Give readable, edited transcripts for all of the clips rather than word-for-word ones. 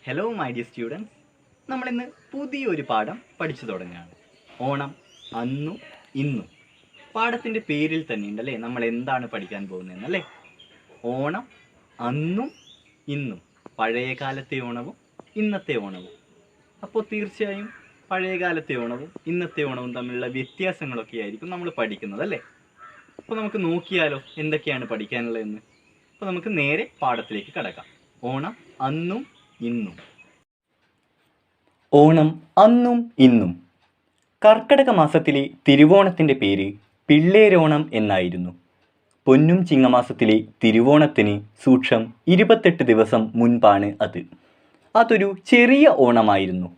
Hello my dear students, നമ്മളിന്ന് പുതിയൊരു പാഠം പഠിച്ചു തുടങ്ങുകയാണ്. ഓണം അന്നും ഇന്നും. പാഠത്തിൻ്റെ പേരിൽ തന്നെ ഉണ്ടല്ലേ നമ്മൾ എന്താണ് പഠിക്കാൻ പോകുന്നതെന്നല്ലേ. ഓണം അന്നും ഇന്നും, പഴയ കാലത്തെ ഓണവും ഇന്നത്തെ ഓണവും. അപ്പോൾ തീർച്ചയായും പഴയ കാലത്തെ ഓണവും ഇന്നത്തെ ഓണവും തമ്മിലുള്ള വ്യത്യാസങ്ങളൊക്കെ ആയിരിക്കും നമ്മൾ പഠിക്കുന്നത് അല്ലേ. അപ്പോൾ നമുക്ക് നോക്കിയാലോ എന്തൊക്കെയാണ് പഠിക്കാനുള്ളതെന്ന്. അപ്പോൾ നമുക്ക് നേരെ പാഠത്തിലേക്ക് കടക്കാം. ഓണം അന്നും ഇന്നും. ഓണം അന്നും ഇന്നും. കർക്കടക മാസത്തിലെ തിരുവോണത്തിൻ്റെ പേര് പിള്ളേരോണം എന്നായിരുന്നു. പൊന്നും ചിങ്ങമാസത്തിലെ തിരുവോണത്തിന് സൂക്ഷം 28 ദിവസം മുൻപാണ് അത്. അതൊരു ചെറിയ ഓണമായിരുന്നു.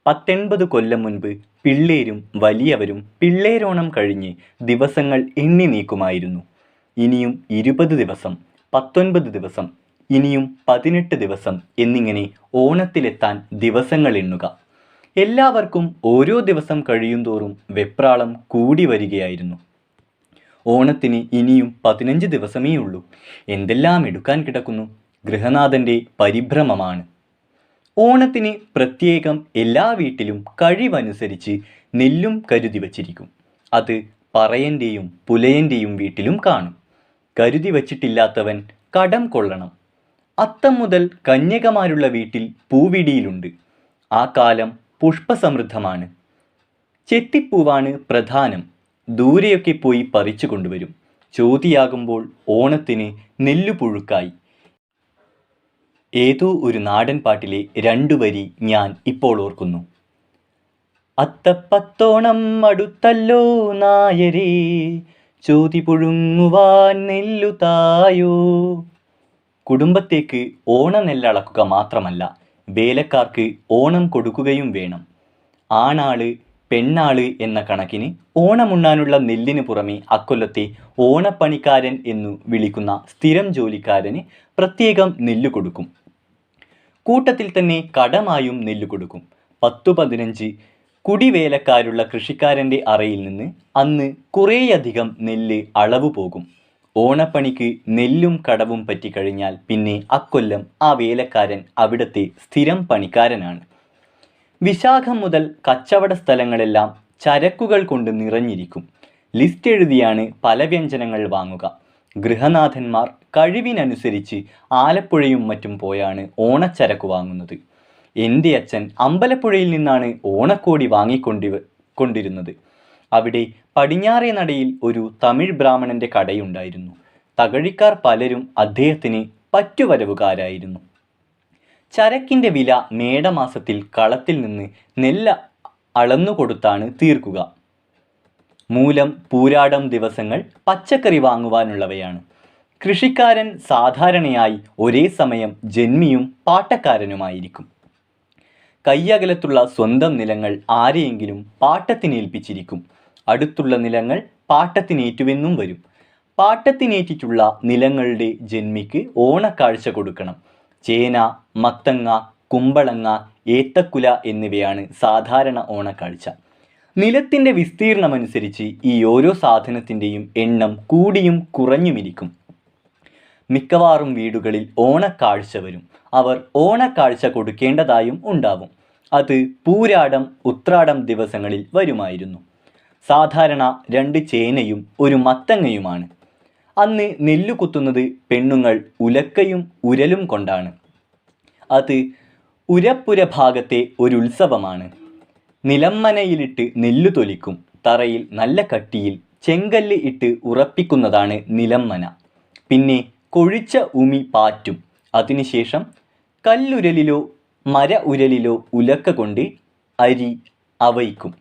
19 കൊല്ലം മുൻപ് പിള്ളേരും വലിയവരും പിള്ളേരോണം കഴിഞ്ഞ് ദിവസങ്ങൾ എണ്ണി നീക്കുമായിരുന്നു. ഇനിയും 20 ദിവസം, 19 ദിവസം, ഇനിയും 18 ദിവസം എന്നിങ്ങനെ ഓണത്തിലെത്താൻ ദിവസങ്ങൾ എണ്ണുക. എല്ലാവർക്കും ഓരോ ദിവസം കഴിയുന്തോറും വെപ്രാളം കൂടി വരികയായിരുന്നു. ഓണത്തിന് ഇനിയും 15 ദിവസമേ ഉള്ളൂ. എന്തെല്ലാം എടുക്കാൻ കിടക്കുന്നു. ഗൃഹനാഥൻ്റെ പരിഭ്രമമാണ്. ഓണത്തിന് പ്രത്യേകം എല്ലാ വീട്ടിലും കഴിവനുസരിച്ച് നെല്ലും കരുതി വച്ചിരിക്കും. അത് പറയൻ്റെയും പുലയൻ്റെയും വീട്ടിലും കാണും. കരുതി വച്ചിട്ടില്ലാത്തവൻ കടം കൊള്ളണം. അത്തം മുതൽ കന്യകമാരുള്ള വീട്ടിൽ പൂവിടിയിലുണ്ട്. ആ കാലം പുഷ്പസമൃദ്ധമാണ്. ചെത്തിപ്പൂവാണ് പ്രധാനം. ദൂരെയൊക്കെ പോയി പറിച്ചു കൊണ്ടുവരും. ചോതിയാകുമ്പോൾ ഓണത്തിന് നെല്ലുപുഴുക്കായി. ഏതോ ഒരു നാടൻ പാട്ടിലെ 2 വരി ഞാൻ ഇപ്പോൾ ഓർക്കുന്നു. അത്തപ്പത്തോണം അടുത്തല്ലോ നായരേ, ചോതി പുഴുങ്ങുവാൻ നെല്ലു തായോ. കുടുംബത്തേക്ക് ഓണനെല്ലളക്കുക മാത്രമല്ല, വേലക്കാർക്ക് ഓണം കൊടുക്കുകയും വേണം. ആണാള് പെണ്ണാള് എന്ന കണക്കിന് ഓണമുണ്ണാനുള്ള നെല്ലിന് പുറമെ അക്കൊല്ലത്തെ ഓണപ്പണിക്കാരൻ എന്നു വിളിക്കുന്ന സ്ഥിരം ജോലിക്കാരന് പ്രത്യേകം നെല്ല് കൊടുക്കും. കൂട്ടത്തിൽ തന്നെ കടമായും നെല്ല് കൊടുക്കും. 10-15 കുടിവേലക്കാരുള്ള കൃഷിക്കാരൻ്റെ അറയിൽ നിന്ന് അന്ന് കുറേയധികം നെല്ല് അളവ് പോകും. ഓണപ്പണിക്ക് നെല്ലും കടവും പറ്റിക്കഴിഞ്ഞാൽ പിന്നെ അക്കൊല്ലം ആ വേലക്കാരൻ അവിടുത്തെ സ്ഥിരം പണിക്കാരനാണ്. വിശാഖം മുതൽ കച്ചവട സ്ഥലങ്ങളെല്ലാം ചരക്കുകൾ കൊണ്ട് നിറഞ്ഞിരിക്കും. ലിസ്റ്റ് എഴുതിയാണ് പല വ്യഞ്ജനങ്ങൾ വാങ്ങുക. ഗൃഹനാഥന്മാർ കഴിവിനനുസരിച്ച് ആലപ്പുഴയും മറ്റും പോയാണ് ഓണച്ചരക്ക് വാങ്ങുന്നത്. എൻ്റെ അച്ഛൻ അമ്പലപ്പുഴയിൽ നിന്നാണ് ഓണക്കോടി വാങ്ങിക്കൊണ്ടിരുന്നത്. അവിടെ പടിഞ്ഞാറേ നടയിൽ ഒരു തമിഴ് ബ്രാഹ്മണൻ്റെ കടയുണ്ടായിരുന്നു. തകഴിക്കാർ പലരും അദ്ദേഹത്തിന് പറ്റുവരവുകാരായിരുന്നു. ചരക്കിൻ്റെ വില മേടമാസത്തിൽ കളത്തിൽ നിന്ന് നെല്ല് അളന്നുകൊടുത്താണ് തീർക്കുക. മൂലം പൂരാടം ദിവസങ്ങൾ പച്ചക്കറി വാങ്ങുവാനുള്ളവയാണ്. കൃഷിക്കാരൻ സാധാരണയായി ഒരേ സമയം ജന്മിയും പാട്ടക്കാരനുമായിരിക്കും. കയ്യകലത്തുള്ള സ്വന്തം നിലങ്ങൾ ആരെയെങ്കിലും പാട്ടത്തിനേൽപ്പിച്ചിരിക്കും. അടുത്തുള്ള നിലങ്ങൾ പാട്ടത്തിനേറ്റുവെന്നും വരും. പാട്ടത്തിനേറ്റിട്ടുള്ള നിലങ്ങളുടെ ജന്മിക്ക് ഓണക്കാഴ്ച കൊടുക്കണം. ചേന, മത്തങ്ങ, കുമ്പളങ്ങ, ഏത്തക്കുല എന്നിവയാണ് സാധാരണ ഓണക്കാഴ്ച. നിലത്തിൻ്റെ വിസ്തീർണമനുസരിച്ച് ഈ ഓരോ സാധനത്തിൻ്റെയും എണ്ണം കൂടിയും കുറഞ്ഞുമിരിക്കും. മിക്കവാറും വീടുകളിൽ ഓണക്കാഴ്ച വരും. അവർ ഓണക്കാഴ്ച കൊടുക്കേണ്ടതായും ഉണ്ടാവും. അത് പൂരാടം, ഉത്രാടം ദിവസങ്ങളിൽ വരുമായിരുന്നു. സാധാരണ 2 ചേനയും 1 മത്തങ്ങയുമാണ്. അന്ന് നെല്ലു കുത്തുന്നത് പെണ്ണുങ്ങൾ ഉലക്കയും ഉരലും കൊണ്ടാണ്. അത് ഉരപ്പുര ഭാഗത്തെ ഒരു ഉത്സവമാണ്. നിലമ്മനയിലിട്ട് നെല്ലു തൊലിക്കും. തറയിൽ നല്ല കട്ടിയിൽ ചെങ്കല്ല് ഇട്ട് ഉറപ്പിക്കുന്നതാണ് നിലമ്മന. പിന്നെ കൊഴിച്ച ഉമി പാറ്റും. അതിനുശേഷം കല്ലുരലിലോ മര ഉരലിലോ ഉലക്ക കൊണ്ട് അരി അവയ്ക്കും.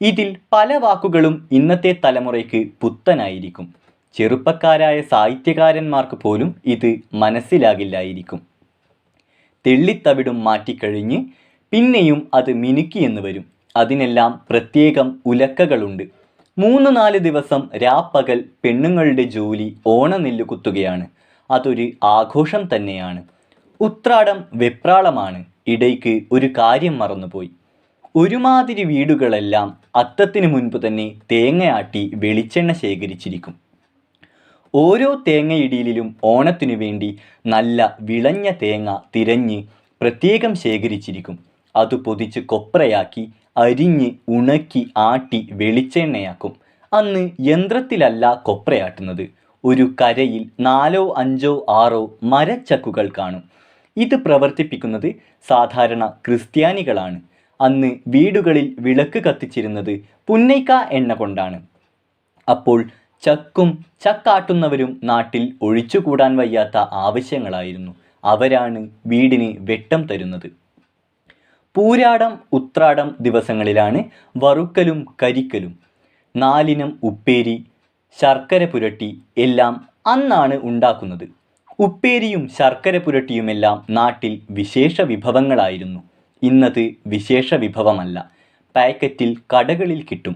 ഇതിൽ പല വാക്കുകളും ഇന്നത്തെ തലമുറയ്ക്ക് പുത്തനായിരിക്കും. ചെറുപ്പക്കാരായ സാഹിത്യകാരന്മാർക്ക് പോലും ഇത് മനസ്സിലാകില്ലായിരിക്കും. തെള്ളിത്തവിടും മാറ്റിക്കഴിഞ്ഞ് പിന്നെയും അത് മിനുക്കിയെന്ന് വരും. അതിനെല്ലാം പ്രത്യേകം ഉലക്കകളുണ്ട്. 3-4 ദിവസം രാപ്പകൽ പെണ്ണുങ്ങളുടെ ജോലി ഓണനെല്ല് കുത്തുകയാണ്. അതൊരു ആഘോഷം തന്നെയാണ്. ഉത്രാടം വെപ്രാളമാണ്. ഇടയ്ക്ക് ഒരു കാര്യം മറന്നുപോയി. ഒരുമാതിരി വീടുകളെല്ലാം അത്തത്തിന് മുൻപ് തന്നെ തേങ്ങയാട്ടി വെളിച്ചെണ്ണ ശേഖരിച്ചിരിക്കും. ഓരോ തേങ്ങയിടീലിലും ഓണത്തിനു വേണ്ടി നല്ല വിളഞ്ഞ തേങ്ങ തിരഞ്ഞ് പ്രത്യേകം ശേഖരിച്ചിരിക്കും. അത് പൊതിച്ച് കൊപ്രയാക്കി അരിഞ്ഞ് ഉണക്കി ആട്ടി വെളിച്ചെണ്ണയാക്കും. അന്ന് യന്ത്രത്തിലല്ല കൊപ്രയാട്ടുന്നത്. ഒരു കരയിൽ 4 5 6 മരച്ചക്കുകൾ കാണും. ഇത് പ്രവർത്തിപ്പിക്കുന്നത് സാധാരണ ക്രിസ്ത്യാനികളാണ്. അന്ന് വീടുകളിൽ വിളക്ക് കത്തിച്ചിരുന്നത് പുന്നൈക്ക എണ്ണ കൊണ്ടാണ്. അപ്പോൾ ചക്കും ചക്കാട്ടുന്നവരും നാട്ടിൽ ഒഴിച്ചുകൂടാൻ വയ്യാത്ത ആവശ്യങ്ങളായിരുന്നു. അവരാണ് വീടിന് വെട്ടം തരുന്നത്. പൂരാടം ഉത്രാടം ദിവസങ്ങളിലാണ് വറുക്കലും കരിക്കലും. 4 ഇനം ഉപ്പേരി, ശർക്കര പുരട്ടി എല്ലാം അന്നാണ് ഉണ്ടാക്കുന്നത്. ഉപ്പേരിയും ശർക്കര പുരട്ടിയുമെല്ലാം നാട്ടിൽ വിശേഷ വിഭവങ്ങളായിരുന്നു. ഇന്നത് വിശേഷ വിഭവമല്ല. പാക്കറ്റിൽ കടകളിൽ കിട്ടും.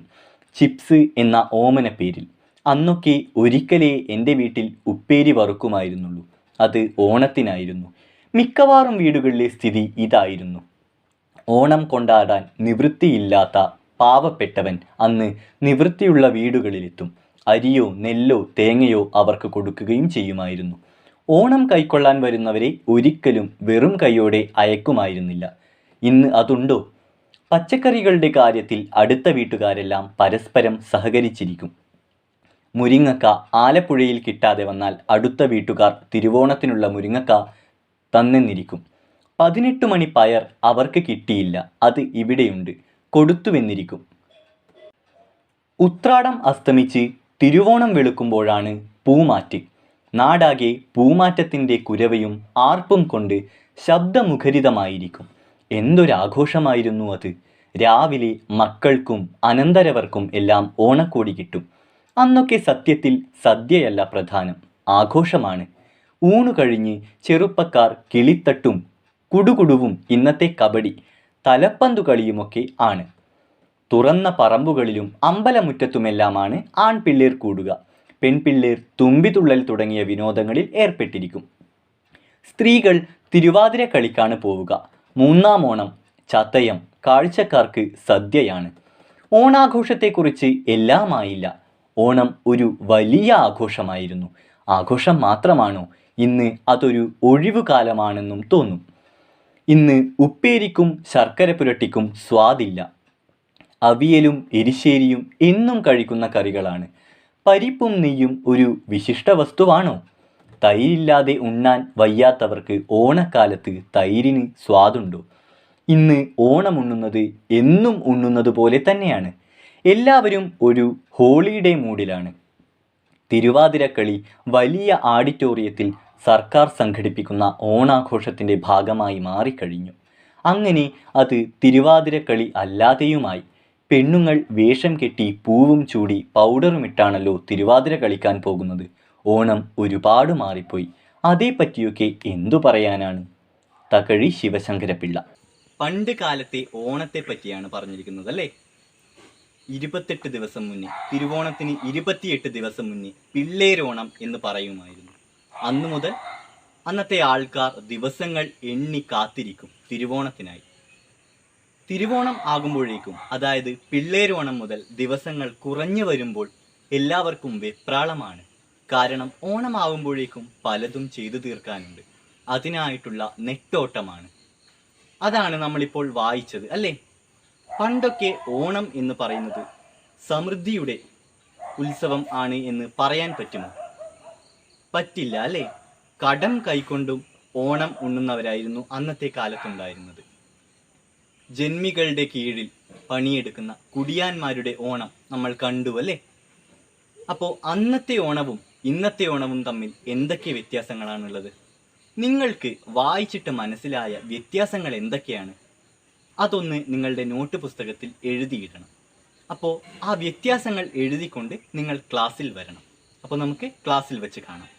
ചിപ്സ് എന്ന ഓമന പേരിൽ. അന്നൊക്കെ ഒരിക്കലേ എൻ്റെ വീട്ടിൽ ഉപ്പേരി വറുക്കുമായിരുന്നുള്ളൂ. അത് ഓണത്തിനായിരുന്നു. മിക്കവാറും വീടുകളിലെ സ്ഥിതി ഇതായിരുന്നു. ഓണം കൊണ്ടാടാൻ നിവൃത്തിയില്ലാത്ത പാവപ്പെട്ടവൻ അന്ന് നിവൃത്തിയുള്ള വീടുകളിലെത്തും. അരിയോ നെല്ലോ തേങ്ങയോ അവർക്ക് കൊടുക്കുകയും ചെയ്യുമായിരുന്നു. ഓണം കൈക്കൊള്ളാൻ വരുന്നവരെ ഒരിക്കലും വെറും കൈയോടെ അയക്കുമായിരുന്നില്ല. ഇന്ന് അതുണ്ടോ? പച്ചക്കറികളുടെ കാര്യത്തിൽ അടുത്ത വീട്ടുകാരെല്ലാം പരസ്പരം സഹകരിച്ചിരിക്കും. മുരിങ്ങക്ക ആലപ്പുഴയിൽ കിട്ടാതെ വന്നാൽ അടുത്ത വീട്ടുകാർ തിരുവോണത്തിനുള്ള മുരിങ്ങക്ക തന്നെന്നിരിക്കും. 18 മണി പയർ അവർക്ക് കിട്ടിയില്ല, അത് ഇവിടെയുണ്ട്, കൊടുത്തുവെന്നിരിക്കും. ഉത്രാടം അസ്തമിച്ച് തിരുവോണം വെളുക്കുമ്പോഴാണ് പൂമാറ്റ്. നാടാകെ പൂമാറ്റത്തിൻ്റെ കുരവയും ആർപ്പും കൊണ്ട് ശബ്ദമുഖരിതമായിരിക്കും. എന്തൊരാഘോഷമായിരുന്നു അത്! രാവിലെ മക്കൾക്കും അനന്തരവർക്കും എല്ലാം ഓണക്കോടി കിട്ടും. അന്നൊക്കെ സത്യത്തിൽ സദ്യയല്ല പ്രധാനം, ആഘോഷമാണ്. ഊണു കഴിഞ്ഞ് ചെറുപ്പക്കാർ കിളിത്തട്ടും കുടുകുടുവും ഇന്നത്തെ കബഡി തലപ്പന്തു കളിയുമൊക്കെ ആണ്. തുറന്ന പറമ്പുകളിലും അമ്പലമുറ്റത്തുമെല്ലാമാണ് ആൺപിള്ളേർ കൂടുക. പെൺപിള്ളേർ തുമ്പിതുള്ളൽ തുടങ്ങിയ വിനോദങ്ങളിൽ ഏർപ്പെട്ടിരിക്കും. സ്ത്രീകൾ തിരുവാതിര കളിക്കാണ് പോവുക. 3-ാം ഓണം ചതയം കാഴ്ചക്കാർക്ക് സദ്യയാണ്. ഓണാഘോഷത്തെക്കുറിച്ച് എല്ലാമായില്ല. ഓണം ഒരു വലിയ ആഘോഷമായിരുന്നു. ആഘോഷം മാത്രമാണോ? ഇന്ന് അതൊരു ഒഴിവുകാലമാണെന്നും തോന്നും. ഇന്ന് ഉപ്പേരിക്കും ശർക്കര പുരട്ടിക്കും സ്വാദില്ല. അവിയലും എരിശ്ശേരിയും എന്നും കഴിക്കുന്ന കറികളാണ്. പരിപ്പും നെയ്യും ഒരു വിശിഷ്ട വസ്തുവാണോ? തൈരില്ലാതെ ഉണ്ണാൻ വയ്യാത്തവർക്ക് ഓണക്കാലത്ത് തൈരിന് സ്വാദുണ്ടോ? ഇന്ന് ഓണം ഉണ്ണുന്നത് എന്നും ഉണ്ണുന്നത് പോലെ തന്നെയാണ്. എല്ലാവരും ഒരു ഹോളിഡേ മൂഡിലാണ്. തിരുവാതിരക്കളി വലിയ ആഡിറ്റോറിയത്തിൽ സർക്കാർ സംഘടിപ്പിക്കുന്ന ഓണാഘോഷത്തിൻ്റെ ഭാഗമായി മാറിക്കഴിഞ്ഞു. അങ്ങനെ അത് തിരുവാതിരക്കളി അല്ലാതെയുമായി. പെണ്ണുങ്ങൾ വേഷം കെട്ടി പൂവും ചൂടി പൗഡറുമിട്ടാണല്ലോ തിരുവാതിര കളിക്കാൻ പോകുന്നത്. ഓണം ഒരുപാട് മാറിപ്പോയി. അതേപ്പറ്റിയൊക്കെ എന്തു പറയാനാണ്? തകഴി ശിവശങ്കരപിള്ള. പണ്ട് കാലത്തെ ഓണത്തെ പറ്റിയാണ് പറഞ്ഞിരിക്കുന്നത് അല്ലേ? 28 ദിവസം മുന്നേ, തിരുവോണത്തിന് 28 ദിവസം മുന്നേ പിള്ളേരോണം എന്ന് പറയുമായിരുന്നു. അന്നു മുതൽ അന്നത്തെ ആൾക്കാർ ദിവസങ്ങൾ എണ്ണി കാത്തിരിക്കും തിരുവോണത്തിനായി. തിരുവോണം ആകുമ്പോഴേക്കും, അതായത് പിള്ളേരോണം മുതൽ ദിവസങ്ങൾ കുറഞ്ഞു വരുമ്പോൾ എല്ലാവർക്കും വെപ്രാളമാണ്. കാരണം ഓണമാകുമ്പോഴേക്കും പലതും ചെയ്തു തീർക്കാനുണ്ട്. അതിനായിട്ടുള്ള നെട്ടോട്ടമാണ്. അതാണ് നമ്മളിപ്പോൾ വായിച്ചത് അല്ലേ? പണ്ടൊക്കെ ഓണം എന്ന് പറയുന്നത് സമൃദ്ധിയുടെ ഉത്സവം ആണ് എന്ന് പറയാൻ പറ്റുമോ? പറ്റില്ല അല്ലേ? കടം കൈക്കൊണ്ടും ഓണം ഉണ്ണുന്നവരായിരുന്നു അന്നത്തെ കാലത്തുണ്ടായിരുന്നത്. ജന്മികളുടെ കീഴിൽ പണിയെടുക്കുന്ന കുടിയാന്മാരുടെ ഓണം നമ്മൾ കണ്ടു അല്ലേ? അപ്പോൾ അന്നത്തെ ഓണവും ഇന്നത്തെ ഓണവും തമ്മിൽ എന്തൊക്കെ വ്യത്യാസങ്ങളാണുള്ളത്? നിങ്ങൾക്ക് വായിച്ചിട്ട് മനസ്സിലായ വ്യത്യാസങ്ങൾ എന്തൊക്കെയാണ്? അതൊന്ന് നിങ്ങളുടെ നോട്ട് പുസ്തകത്തിൽ എഴുതിയിടണം. അപ്പോൾ ആ വ്യത്യാസങ്ങൾ എഴുതിക്കൊണ്ട് നിങ്ങൾ ക്ലാസ്സിൽ വരണം. അപ്പോൾ നമുക്ക് ക്ലാസ്സിൽ വെച്ച് കാണാം.